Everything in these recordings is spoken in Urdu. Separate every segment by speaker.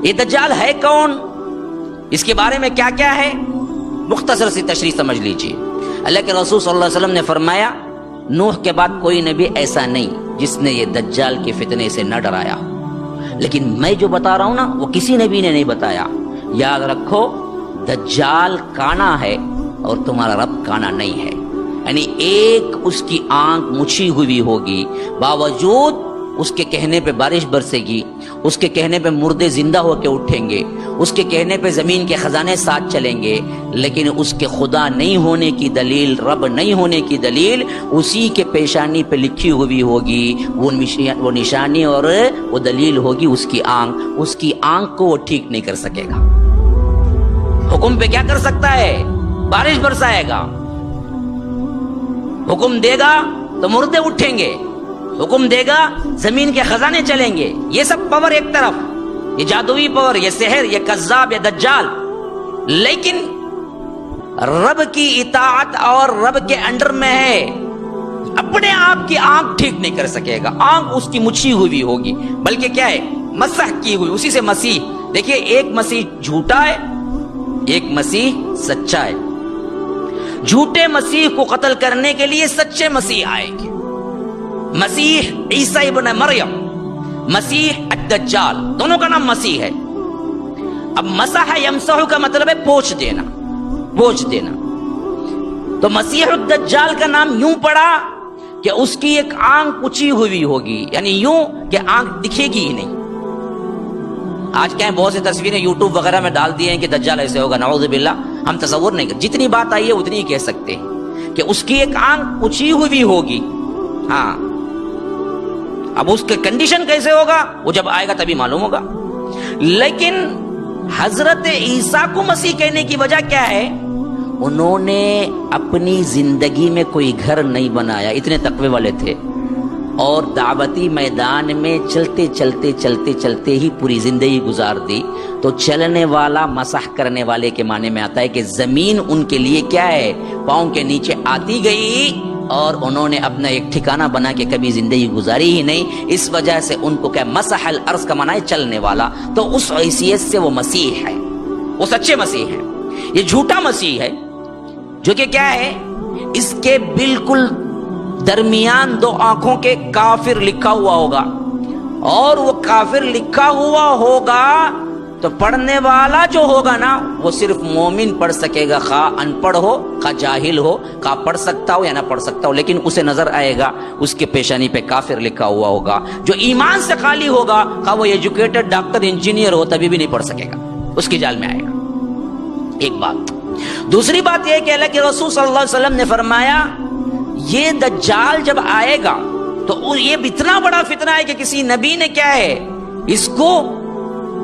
Speaker 1: یہ دجال ہے کون، اس کے بارے میں کیا کیا ہے، مختصر سی تشریح سمجھ لیجیے۔ اللہ کے رسول صلی اللہ علیہ وسلم نے فرمایا نوح کے بعد کوئی نبی ایسا نہیں جس نے یہ دجال کے فتنے سے نہ ڈرایا ہو، لیکن میں جو بتا رہا ہوں نا وہ کسی نبی نے نہیں بتایا۔ یاد رکھو دجال کانا ہے اور تمہارا رب کانا نہیں ہے، یعنی ایک اس کی آنکھ مچھی ہوئی ہوگی، باوجود اس کے کہنے پہ بارش برسے گی، اس کے کہنے پہ مردے زندہ ہو کے اٹھیں گے، اس کے کہنے پہ زمین کے خزانے ساتھ چلیں گے، لیکن اس کے خدا نہیں ہونے کی دلیل، رب نہیں ہونے کی دلیل اسی کے پیشانی پہ لکھی ہوئی ہوگی۔ وہ نشانی اور وہ دلیل ہوگی اس کی آنکھ کو وہ ٹھیک نہیں کر سکے گا۔ حکم پہ کیا کر سکتا ہے، بارش برسائے گا، حکم دے گا تو مردے اٹھیں گے، حکم دے گا زمین کے خزانے چلیں گے۔ یہ سب پاور ایک طرف، یہ جادوئی پاور، یہ سحر، یہ کذاب، یہ دجال، لیکن رب کی اطاعت اور رب کے انڈر میں ہے، اپنے آپ کی آنکھ ٹھیک نہیں کر سکے گا، آنکھ اس کی مچھی ہوئی ہوگی، بلکہ کیا ہے، مسح کی ہوئی، اسی سے مسیح۔ دیکھیے ایک مسیح جھوٹا ہے، ایک مسیح سچا ہے۔ جھوٹے مسیح کو قتل کرنے کے لیے سچے مسیح آئے گے، مسیح عیسیٰ ابن مریم، مسیح الدجال، دونوں کا نام مسیح ہے۔ اب مسح یمسح کا مطلب ہے پوچھ دینا، پوچھ دینا۔ تو مسیح الدجال کا نام یوں پڑا کہ اس کی ایک آنکھ کچی ہوئی ہوگی، یعنی یوں کہ آنکھ دکھے گی ہی نہیں۔ آج کیا ہے، بہت سی تصویریں یوٹیوب وغیرہ میں ڈال دی ہیں کہ دجال ایسے ہوگا، نعوذ باللہ، ہم تصور نہیں کر، جتنی بات آئی ہے اتنی ہی کہہ سکتے ہیں کہ اس کی ایک آنکھ کچی ہوئی ہوگی۔ ہاں، اب اس کے کنڈیشن کیسے ہوگا وہ جب آئے گا تبھی معلوم ہوگا۔ لیکن حضرت عیسیٰ کو مسیح کہنے کی وجہ کیا ہے، انہوں نے اپنی زندگی میں کوئی گھر نہیں بنایا، اتنے تقوی والے تھے، اور دعوتی میدان میں چلتے چلتے چلتے چلتے ہی پوری زندگی گزار دی۔ تو چلنے والا مسح کرنے والے کے معنی میں آتا ہے کہ زمین ان کے لیے کیا ہے، پاؤں کے نیچے آتی گئی، اور انہوں نے اپنا ایک ٹھکانہ بنا کے کبھی زندگی گزاری ہی نہیں، اس وجہ سے ان کو کیا، مسح الارض کا معنی ہے چلنے والا۔ تو اس حیثیت سے وہ مسیح ہے، وہ سچے مسیح ہے۔ یہ جھوٹا مسیح ہے جو کہ کیا ہے، اس کے بالکل درمیان دو آنکھوں کے کافر لکھا ہوا ہوگا، اور وہ کافر لکھا ہوا ہوگا تو پڑھنے والا جو ہوگا نا وہ صرف مومن پڑھ سکے گا، خواہ ان پڑھ ہو خواہ جاہل ہو، خواہ پڑھ سکتا ہو یا نہ پڑھ سکتا ہو، لیکن اسے نظر آئے گا اس کے پیشانی پہ کافر لکھا ہوا ہوگا۔ جو ایمان سے خالی ہوگا، خواہ وہ ایجوکیٹڈ ڈاکٹر انجینئر ہو، تبھی بھی نہیں پڑھ سکے گا، اس کی جال میں آئے گا۔ ایک بات۔ دوسری بات یہ کہ اللہ کے رسول صلی اللہ علیہ وسلم نے فرمایا یہ دجال جب آئے گا تو یہ اتنا بڑا فتنہ ہے کہ کسی نبی نے کیا ہے، اس کو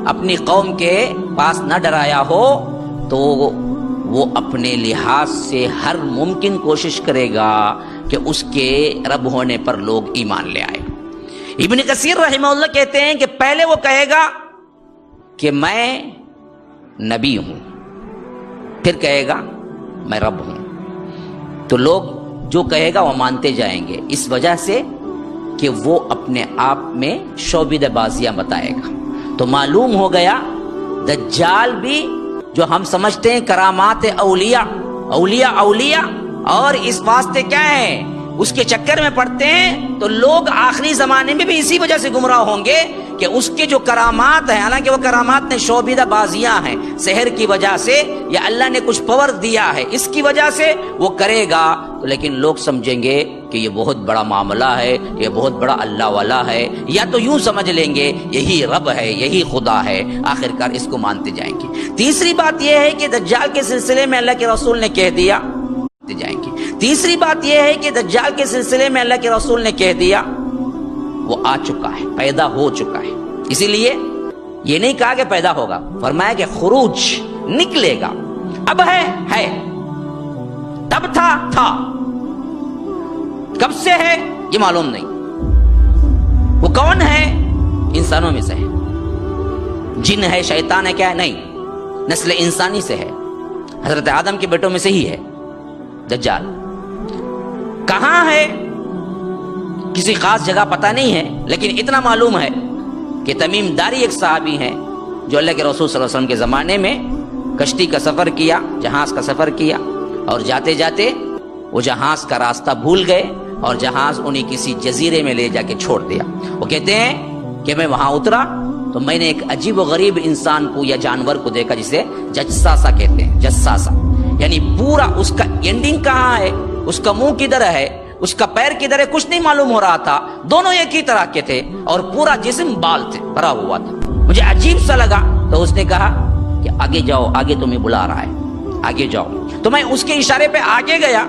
Speaker 1: اپنی قوم کے پاس نہ ڈرایا ہو تو وہ اپنے لحاظ سے ہر ممکن کوشش کرے گا کہ اس کے رب ہونے پر لوگ ایمان لے آئے۔ ابن کثیر رحمہ اللہ کہتے ہیں کہ پہلے وہ کہے گا کہ میں نبی ہوں، پھر کہے گا میں رب ہوں، تو لوگ جو کہے گا وہ مانتے جائیں گے، اس وجہ سے کہ وہ اپنے آپ میں شعبدہ بازیاں بتائے گا۔ تو معلوم ہو گیا دجال بھی جو ہم سمجھتے ہیں کرامات اولیاء اولیاء اور اس واسطے کیا ہے اس کے چکر میں پڑتے ہیں، تو لوگ آخری زمانے میں بھی اسی وجہ سے گمراہ ہوں گے کہ اس کے جو کرامات ہیں، حالانکہ وہ کرامات نے شعبدہ بازیاں ہیں، سحر کی وجہ سے یا اللہ نے کچھ پاور دیا ہے اس کی وجہ سے وہ کرے گا، تو لیکن لوگ سمجھیں گے کہ یہ بہت بڑا معاملہ ہے، یہ بہت بڑا اللہ والا ہے، یا تو یوں سمجھ لیں گے یہی رب ہے، یہی خدا ہے، آخرکار اس کو مانتے جائیں گے۔ تیسری بات یہ ہے کہ دجال کے سلسلے میں اللہ کے رسول نے کہہ دیا جائیں گے۔ تیسری بات یہ ہے کہ دجال کے سلسلے میں اللہ کے رسول نے کہہ دیا وہ آ چکا ہے، پیدا ہو چکا ہے، اسی لیے یہ نہیں کہا کہ پیدا ہوگا، فرمایا کہ خروج نکلے گا، اب ہے، تب تھا، کب سے ہے یہ معلوم نہیں، وہ کون ہے، انسانوں میں سے ہے، جن ہے، شیطان ہے، کیا ہے، نہیں، نسل انسانی سے ہے، حضرت آدم کے بیٹوں میں سے ہی ہے دجال۔ کہاں ہے کسی خاص جگہ پتہ نہیں ہے، لیکن اتنا معلوم ہے کہ تمیم داری ایک صحابی ہیں، جو اللہ کے رسول صلی اللہ علیہ وسلم کے زمانے میں کشتی کا سفر کیا, جہاز کا سفر کیا, اور جاتے جاتے وہ جہاز کا راستہ بھول گئے اور جہاز انہیں کسی جزیرے میں لے جا کے چھوڑ دیا. وہ کہتے ہیں کہ میں وہاں اترا تو میں نے ایک عجیب و غریب انسان کو یا جانور کو دیکھا جسے جساسا کہتے ہیں. جساسا یعنی پورا اس کا اینڈنگ کہاں ہے, اس کا منہ کدھر ہے, اس کا پیر کدھر ہے, کچھ نہیں معلوم ہو رہا تھا. دونوں ایک ہی طرح کے تھے اور پورا جسم بال تھے, بھرا ہوا تھا. مجھے عجیب سا لگا تو اس نے کہا کہ آگے جاؤ, آگے تمہیں بلا رہا ہے, آگے جاؤ. تو میں اس کے اشارے پہ آگے گیا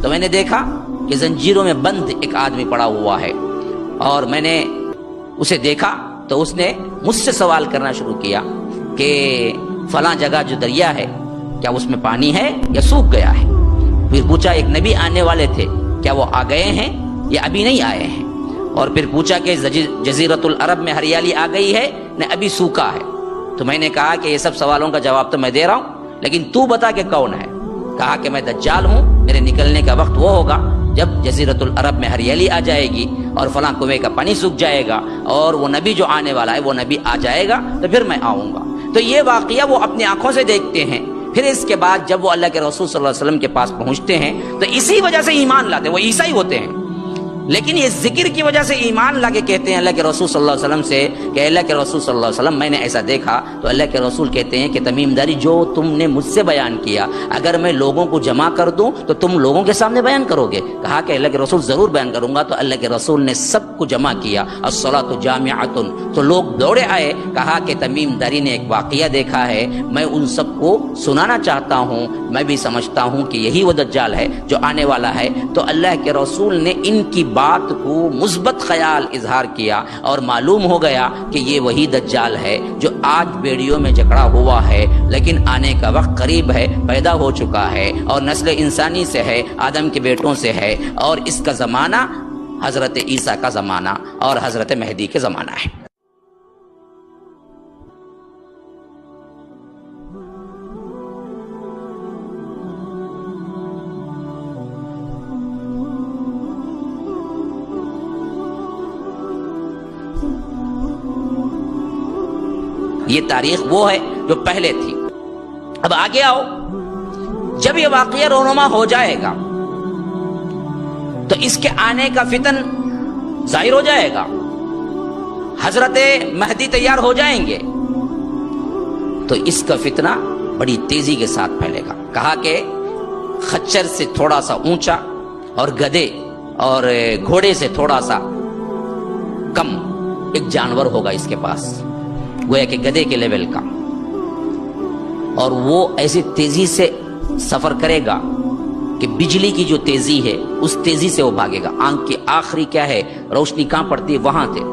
Speaker 1: تو میں نے دیکھا کہ زنجیروں میں بند ایک آدمی پڑا ہوا ہے, اور میں نے اسے دیکھا تو اس نے مجھ سے سوال کرنا شروع کیا کہ فلاں جگہ جو دریا ہے کیا اس میں پانی ہے یا سوکھ گیا ہے. پھر پوچھا ایک نبی آنے والے تھے, کیا وہ آ گئے ہیں یا ابھی نہیں آئے ہیں. اور پھر پوچھا کہ جزیرۃ العرب میں ہریالی آ گئی ہے نہ ابھی سوکھا ہے. تو میں نے کہا کہ یہ سب سوالوں کا جواب تو میں دے رہا ہوں, لیکن تو بتا کہ کون ہے. کہا کہ میں دجال ہوں, میرے نکلنے کا وقت وہ ہوگا جب جزیرۃ العرب میں ہریالی آ جائے گی اور فلاں کنویں کا پانی سوکھ جائے گا, اور وہ نبی جو آنے والا ہے وہ نبی آ جائے گا تو پھر میں آؤں گا. تو یہ واقعہ وہ اپنی آنکھوں سے دیکھتے ہیں. پھر اس کے بعد جب وہ اللہ کے رسول صلی اللہ علیہ وسلم کے پاس پہنچتے ہیں تو اسی وجہ سے ایمان لاتے ہیں. وہ عیسائی ہوتے ہیں لیکن یہ ذکر کی وجہ سے ایمان لا کے کہتے ہیں اللہ کے رسول صلی اللہ علیہ وسلم سے کہ اللہ کے رسول صلی اللہ علیہ وسلم میں نے ایسا دیکھا. تو اللہ کے رسول کہتے ہیں کہ تمیم داری جو تم نے مجھ سے بیان کیا اگر میں لوگوں کو جمع کر دوں تو تم لوگوں کے سامنے بیان کرو گے. کہا کہ اللہ کے رسول ضرور بیان کروں گا. تو اللہ کے رسول نے سب کو جمع کیا, الصلاۃ جامعۃ. تو لوگ دوڑے آئے. کہا کہ تمیم داری نے ایک واقعہ دیکھا ہے, میں ان سب کو سنانا چاہتا ہوں, میں بھی سمجھتا ہوں کہ یہی وہ دجال ہے جو آنے والا ہے. تو اللہ کے رسول نے ان کی بات کو مثبت خیال اظہار کیا اور معلوم ہو گیا کہ یہ وہی دجال ہے جو آج بیڑیوں میں جکڑا ہوا ہے, لیکن آنے کا وقت قریب ہے, پیدا ہو چکا ہے اور نسل انسانی سے ہے, آدم کے بیٹوں سے ہے. اور اس کا زمانہ حضرت عیسیٰ کا زمانہ اور حضرت مہدی کے زمانہ ہے. یہ تاریخ وہ ہے جو پہلے تھی. اب آگے آؤ, جب یہ واقعہ رونما ہو جائے گا تو اس کے آنے کا فتن ظاہر ہو جائے گا, حضرت مہدی تیار ہو جائیں گے تو اس کا فتنہ بڑی تیزی کے ساتھ پھیلے گا. کہا کہ خچر سے تھوڑا سا اونچا اور گدھے اور گھوڑے سے تھوڑا سا کم ایک جانور ہوگا اس کے پاس, گویا کہ گدھے کے لیول کا, اور وہ ایسی تیزی سے سفر کرے گا کہ بجلی کی جو تیزی ہے اس تیزی سے وہ بھاگے گا. آنکھ کی آخری کیا ہے روشنی کہاں پڑتی ہے وہاں تھے.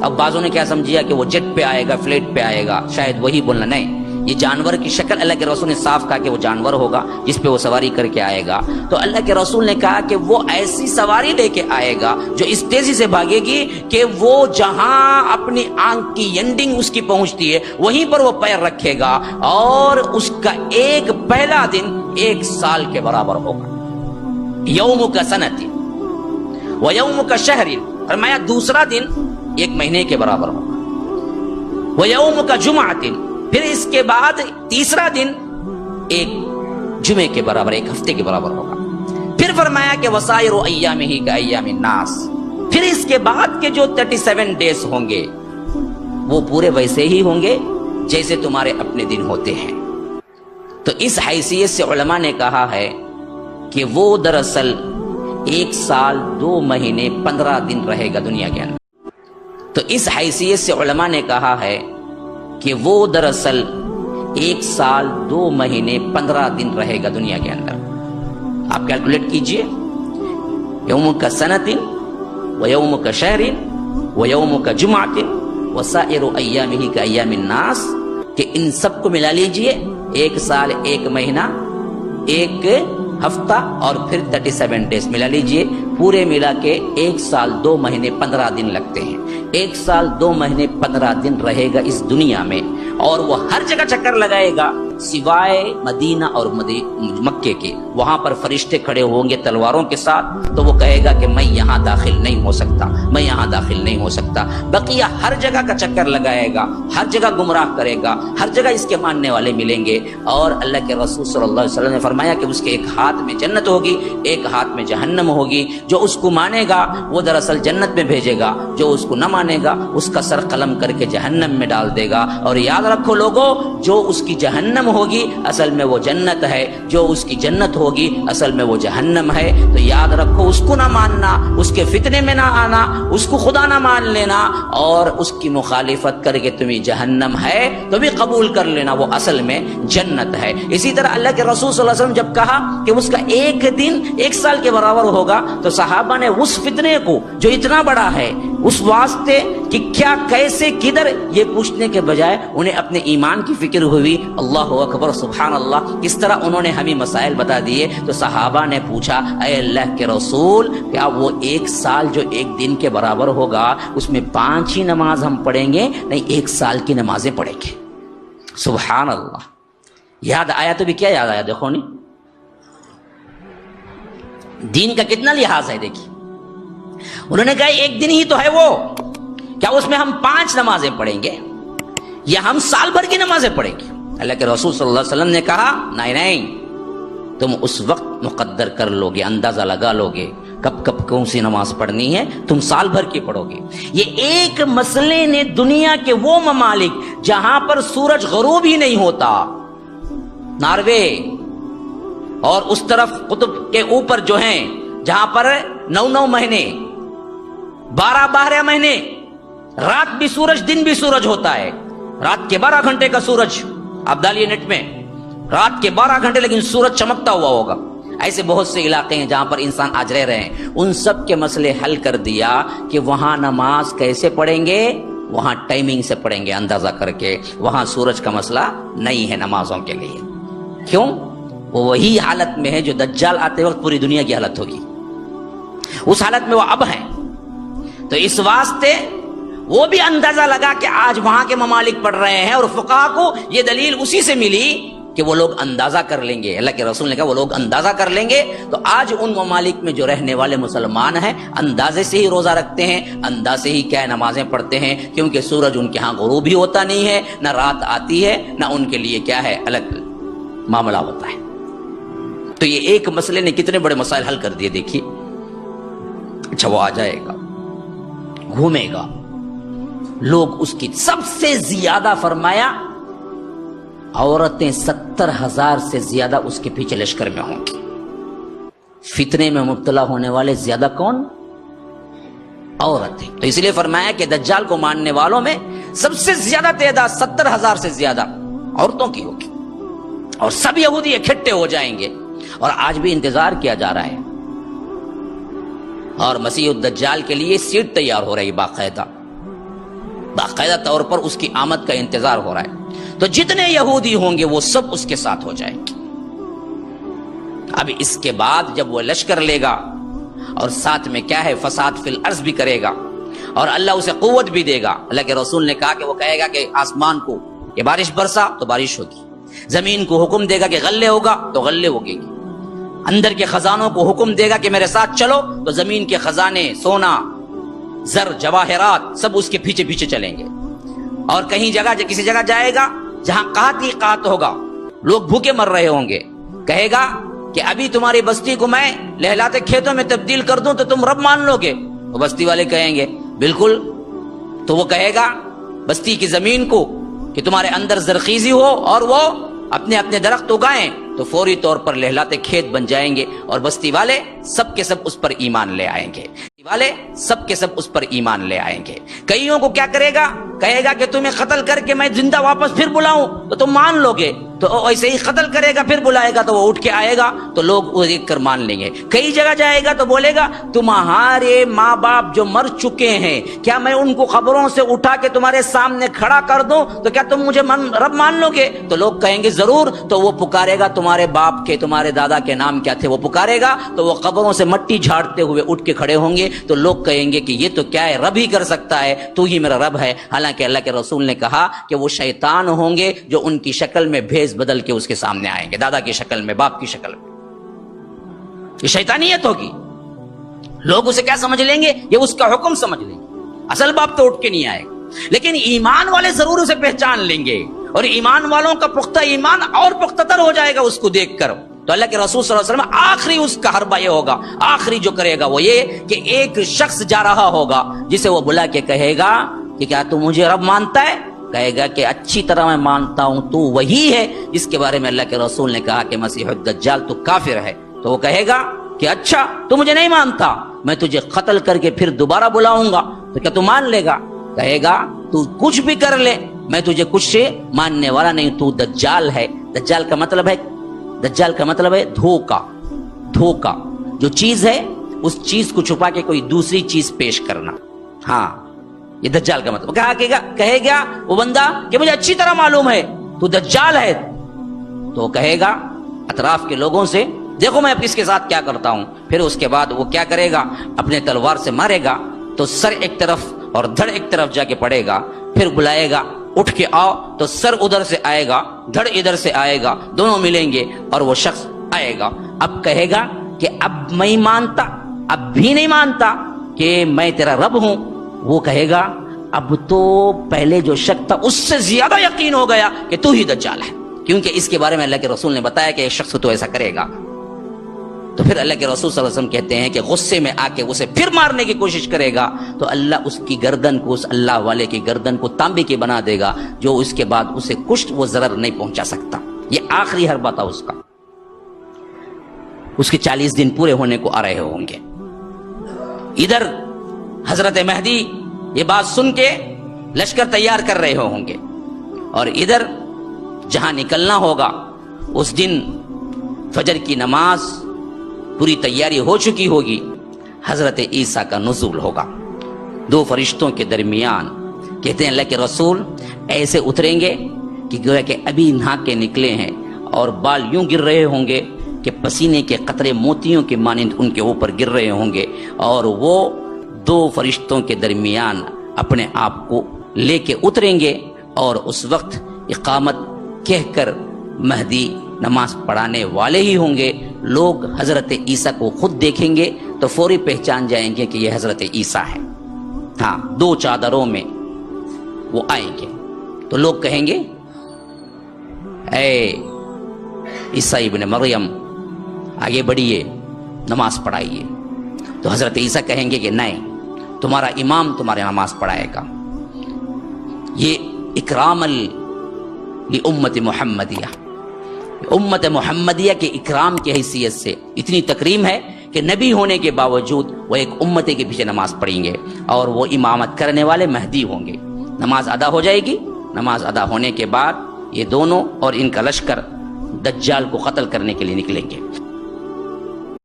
Speaker 1: اب بعضوں نے کیا سمجھیا کہ وہ جٹ پہ آئے گا, فلیٹ پہ آئے گا, شاید وہی بولنا. نہیں, یہ جانور کی شکل اللہ کے رسول نے صاف کہا کہ وہ جانور ہوگا جس پہ وہ سواری کر کے آئے گا. تو اللہ کے رسول نے کہا کہ وہ ایسی سواری لے کے آئے گا جو اس تیزی سے بھاگے گی کہ وہ جہاں اپنی آنکھ کی اینڈنگ اس کی پہنچتی ہے وہیں پر وہ پیر رکھے گا, اور اس کا ایک پہلا دن 1 سال کے برابر ہوگا. یوم کا سنت و یوم کا شہر, فرمایا دوسرا دن 1 مہینے کے برابر ہوگا. وہ یوم کا جمعۃ, پھر اس کے بعد تیسرا دن 1 جمعے کے برابر, 1 ہفتے کے برابر ہوگا. پھر فرمایا کہ وسائر ایامہ کا ایام الناس, پھر اس کے بعد کے جو 37 ڈیز ہوں گے وہ پورے ویسے ہی ہوں گے جیسے تمہارے اپنے دن ہوتے ہیں. تو اس حیثیت سے علماء نے کہا ہے کہ وہ دراصل 1 سال 2 مہینے 15 دن رہے گا دنیا کے اندر. تو اس حیثیت سے علماء نے کہا ہے کہ وہ دراصل 1 سال 2 مہینے 15 دن رہے گا دنیا کے اندر. آپ کیلکولیٹ کیجئے, یوم کا سنت و یوم کا شہر و یوم کا جمعۃ و سائر ایامہ کا ایام الناس, کہ ان سب کو ملا لیجئے, 1 سال 1 مہینہ 1 ہفتہ اور پھر 37 ڈیز ملا لیجئے, پورے ملا کے 1 سال 2 مہینے 15 دن لگتے ہیں. 1 سال 2 مہینے 15 دن رہے گا اس دنیا میں, اور وہ ہر جگہ چکر لگائے گا سوائے مدینہ اور مکے کے، وہاں پر فرشتے کھڑے ہوں گے تلواروں کے ساتھ، تو وہ کہے گا کہ میں یہاں داخل نہیں ہو سکتا، میں یہاں داخل نہیں ہو سکتا۔ بقیہ ہر جگہ کا چکر لگائے گا، ہر جگہ گمراہ کرے گا، ہر جگہ اس کے ماننے والے ملیں گے۔ اور اللہ کے رسول صلی اللہ علیہ وسلم نے فرمایا کہ اس کے ایک ہاتھ میں جنت ہوگی، ایک ہاتھ میں جہنم ہوگی۔ جو اس کو مانے گا وہ دراصل جنت میں بھیجے گا، جو اس کو نہ مانے گا اس کا سر قلم کر کے جہنم میں ڈال دے گا۔ اور یاد رکھو لوگو، جو اس کی جہنم ہوگی اصل میں وہ جنت ہے، جو اس کی جنت ہوگی اصل میں وہ جہنم ہے۔ تو یاد رکھو، اس کو نہ ماننا، اس کے فتنے میں نہ آنا، اس کو خدا نہ مان لینا، اور اس کی مخالفت کر کے تمہیں جہنم ہے تو بھی قبول کر لینا، وہ اصل میں جنت ہے۔ اسی طرح اللہ کے رسول صلی اللہ علیہ وسلم جب کہا کہ اس کا ایک دن 1 سال کے برابر ہوگا، تو صحابہ نے اس فتنے کو جو اتنا بڑا ہے، اس واسطے کہ کیا، کیسے، کدھر، یہ پوچھنے کے بجائے انہیں اپنے ایمان کی فکر ہوئی۔ اللہ اکبر، سبحان اللہ، کس طرح انہوں نے ہمیں مسائل بتا دیے۔ تو صحابہ نے پوچھا، اے اللہ کے رسول، کیا وہ 1 سال جو 1 دن کے برابر ہوگا اس میں 5 ہی نماز ہم پڑھیں گے؟ نہیں، 1 سال کی نمازیں پڑھیں گے۔ سبحان اللہ، یاد آیا تو بھی کیا یاد آیا؟ دیکھو نہیں، دین کا کتنا لحاظ ہے، دیکھیے۔ انہوں نے کہا 1 دن ہی تو ہے وہ، کیا اس میں ہم 5 نمازیں پڑھیں گے یا ہم سال بھر کی نمازیں پڑھیں گے؟ اللہ کے رسول صلی اللہ علیہ وسلم نے کہا، نہیں نہیں، تم اس وقت مقدر کر لو گے، اندازہ لگا لو گے کب کب کون سی نماز پڑھنی ہے، تم سال بھر کی پڑھو گے۔ یہ ایک مسئلے نے دنیا کے وہ ممالک جہاں پر سورج غروب ہی نہیں ہوتا، ناروے اور اس طرف قطب کے اوپر جو ہیں جہاں پر 9 مہینے 12 مہینے رات بھی سورج دن بھی سورج ہوتا ہے، رات کے 12 گھنٹے کا سورج آپ ڈالیے نیٹ میں، رات کے 12 گھنٹے لیکن سورج چمکتا ہوا ہوگا۔ ایسے بہت سے علاقے ہیں جہاں پر انسان آج رہ رہے ہیں، ان سب کے مسئلے حل کر دیا کہ وہاں نماز کیسے پڑھیں گے، وہاں ٹائمنگ سے پڑھیں گے، اندازہ کر کے۔ وہاں سورج کا مسئلہ نہیں ہے نمازوں کے لیے۔ کیوں؟ وہ وہی حالت میں ہے جو دجال آتے وقت پوری دنیا کی حالت ہوگی، اس حالت میں وہ اب ہیں۔ تو اس واسطے وہ بھی اندازہ لگا کہ آج وہاں کے ممالک پڑھ رہے ہیں، اور فقہا کو یہ دلیل اسی سے ملی کہ وہ لوگ اندازہ کر لیں گے۔ اللہ کے رسول نے کہا وہ لوگ اندازہ کر لیں گے۔ تو آج ان ممالک میں جو رہنے والے مسلمان ہیں اندازے سے ہی روزہ رکھتے ہیں، اندازے ہی کیا نمازیں پڑھتے ہیں، کیونکہ سورج ان کے ہاں غروب ہی ہوتا نہیں ہے، نہ رات آتی ہے، نہ ان کے لیے کیا ہے الگ معاملہ ہوتا ہے۔ تو یہ ایک مسئلے نے کتنے بڑے مسائل حل کر دیے، دیکھیے۔ اچھا، وہ آ جائے گا، گھومے گا، لوگ اس کی سب سے زیادہ فرمایا عورتیں 70,000 سے زیادہ اس کے پیچھے لشکر میں ہوں گی۔ فتنے میں مبتلا ہونے والے زیادہ کون؟ عورتیں۔ تو اس لیے فرمایا کہ دجال کو ماننے والوں میں سب سے زیادہ تعداد 70,000 سے زیادہ عورتوں کی ہوگی، اور سب یہودی اکٹھے ہو جائیں گے۔ اور آج بھی انتظار کیا جا رہا ہے، اور مسیح الدجال کے لیے سیٹ تیار ہو رہی، باقاعدہ طور پر اس کی آمد کا انتظار ہو رہا ہے۔ تو جتنے یہودی ہوں گے وہ سب اس کے ساتھ ہو جائیں گے۔ اب اس کے بعد جب وہ لشکر لے گا اور ساتھ میں کیا ہے فساد فی الارض بھی کرے گا، اور اللہ اسے قوت بھی دے گا۔ اللہ کے رسول نے کہا کہ وہ کہے گا کہ آسمان کو کہ بارش برسا تو بارش ہوگی، زمین کو حکم دے گا کہ غلے ہوگا تو غلے ہوگے گی، اندر کے خزانوں کو حکم دے گا کہ میرے ساتھ چلو تو زمین کے خزانے، سونا، زر، جواہرات سب اس کے پیچھے پیچھے چلیں گے۔ اور کہیں جگہ کسی جگہ جائے گا جہاں قحط ہی قحط ہوگا، لوگ بھوکے مر رہے ہوں گے، کہے گا کہ ابھی تمہاری بستی کو میں لہلاتے کھیتوں میں تبدیل کر دوں تو تم رب مان لو گے؟ تو بستی والے کہیں گے بالکل۔ تو وہ کہے گا بستی کی زمین کو کہ تمہارے اندر زرخیزی ہو اور وہ اپنے اپنے درخت اگائیں، تو فوری طور پر لہلاتے کھیت بن جائیں گے، اور بستی والے سب کے سب اس پر ایمان لے آئیں گے، سب کے سب اس پر ایمان لے آئیں گے۔ کئیوں کو کیا کرے گا؟ کہے گا کہ تمہیں قتل کر کے میں زندہ واپس پھر بلاؤں تو تم مان لو گے، تو ایسے ہی قتل کرے گا، پھر بلائے گا تو وہ اٹھ کے آئے گا تو لوگ وہ دیکھ کر مان لیں گے۔ کئی جگہ جائے گا تو بولے گا تمہارے ماں باپ جو مر چکے ہیں، کیا میں ان کو قبروں سے اٹھا کے تمہارے سامنے کھڑا کر دوں تو کیا تم مجھے رب مان لو گے؟ تو لوگ کہیں گے ضرور۔ تو وہ پکارے گا تمہارے باپ کے، تمہارے دادا کے نام کیا تھے، وہ پکارے گا تو وہ قبروں سے مٹی جھاڑتے ہوئے اٹھ کے کھڑے ہوں گے، تو لوگ کہیں گے کہ یہ تو کیا ہے، رب ہی کر سکتا ہے، تو ہی میرا رب ہے۔ حالانکہ اللہ کے رسول نے کہا کہ وہ شیطان ہوں گے جو ان کی شکل میں بھیج بھیس بدل کے اس کے سامنے آئیں گے، دادا کی شکل میں، باپ کی شکل میں. یہ شیطانیت ہوگی. لوگ اسے کیا سمجھ لیں گے؟ یہ اس کا حکم سمجھ لیں گے. اصل باپ تو اٹھ کے نہیں آئے گا، لیکن ایمان والے ضرور اسے پہچان لیں گے، اور ایمان والوں کا پختہ ایمان اور پختہ تر ہو جائے گا اس کو دیکھ کر. تو اللہ کے رسول صلی اللہ علیہ وسلم آخری اس کا حربہ یہ ہوگا، آخری جو کرے گا وہ یہ کہ ایک شخص جا رہا ہوگا جسے وہ بلا کے کہے گا کہ کیا تو مجھے رب مانتا ہے؟ کہے گا کہ اچھی طرح میں مانتا ہوں، تو وہی ہے جس کے بارے میں اللہ کے رسول نے کہا کہ مسیح الدجال تو کافر ہے. تو وہ کہے گا کہ اچھا تو مجھے نہیں مانتا، میں تجھے قتل کر کے پھر دوبارہ بلاؤں گا، تو کیا تو مان لے گا؟ کہے گا تو کچھ بھی کر لے، میں تجھے کچھ سے ماننے والا نہیں، تو دجال ہے. دجال کا مطلب ہے دھوکا. دھوکا جو چیز ہے اس چیز کو چھپا کے کوئی دوسری چیز پیش کرنا. ہاں یہ دجال کا مطلب. کہے گا وہ بندہ کہ مجھے اچھی طرح معلوم ہے تو دجال ہے، تو کہے گا اطراف کے لوگوں سے دیکھو میں اس کے ساتھ کیا کرتا ہوں. پھر اس کے بعد وہ کیا کرے گا؟ اپنے تلوار سے مارے گا تو سر ایک طرف اور دھڑ ایک طرف جا کے پڑے گا. پھر بلائے گا اٹھ کے آؤ، تو سر ادھر سے آئے گا، دھڑ ادھر سے آئے گا، دونوں ملیں گے اور وہ شخص آئے گا. اب کہے گا کہ اب میں مانتا، اب بھی نہیں مانتا کہ میں تیرا رب ہوں. وہ کہے گا اب تو پہلے جو شک تھا اس سے زیادہ یقین ہو گیا کہ تو ہی دجال ہے، کیونکہ اس کے بارے میں اللہ کے رسول نے بتایا کہ ایک شخص تو ایسا کرے گا. تو پھر اللہ کے رسول صلی اللہ علیہ وسلم کہتے ہیں کہ غصے میں آ کے اسے پھر مارنے کی کوشش کرے گا تو اللہ اس کی گردن کو، اس اللہ والے کی گردن کو تانبے کی بنا دے گا، جو اس کے بعد اسے کچھ وہ ضرر نہیں پہنچا سکتا. یہ آخری حربہ تھا اس کا. اس کے 40 دن پورے ہونے کو آ رہے ہوں گے. ادھر حضرت مہدی یہ بات سن کے لشکر تیار کر رہے ہوں گے، اور ادھر جہاں نکلنا ہوگا اس دن فجر کی نماز پوری تیاری ہو چکی ہوگی. حضرت عیسیٰ کا نزول ہوگا 2 فرشتوں کے درمیان. کہتے ہیں اللہ کے رسول ایسے اتریں گے کہ گویا کہ ابھی نہا کے نکلے ہیں، اور بال یوں گر رہے ہوں گے کہ پسینے کے قطرے موتیوں کے مانند ان کے اوپر گر رہے ہوں گے، اور وہ 2 فرشتوں کے درمیان اپنے آپ کو لے کے اتریں گے. اور اس وقت اقامت کہہ کر مہدی نماز پڑھانے والے ہی ہوں گے. لوگ حضرت عیسیٰ کو خود دیکھیں گے تو فوری پہچان جائیں گے کہ یہ حضرت عیسیٰ ہے. ہاں 2 چادروں میں وہ آئیں گے تو لوگ کہیں گے اے عیسیٰ ابن مریم آگے بڑھیے، نماز پڑھائیے. تو حضرت عیسیٰ کہیں گے کہ نہیں، تمہارا امام تمہارے نماز پڑھائے گا. یہ اکرام لامت محمدیہ، امت محمدیہ کے اکرام کی حیثیت سے اتنی تکریم ہے کہ نبی ہونے کے باوجود وہ ایک امت کے پیچھے نماز پڑھیں گے، اور وہ امامت کرنے والے مہدی ہوں گے. نماز ادا ہو جائے گی. نماز ادا ہونے کے بعد یہ دونوں اور ان کا لشکر دجال کو قتل کرنے کے لیے نکلیں گے.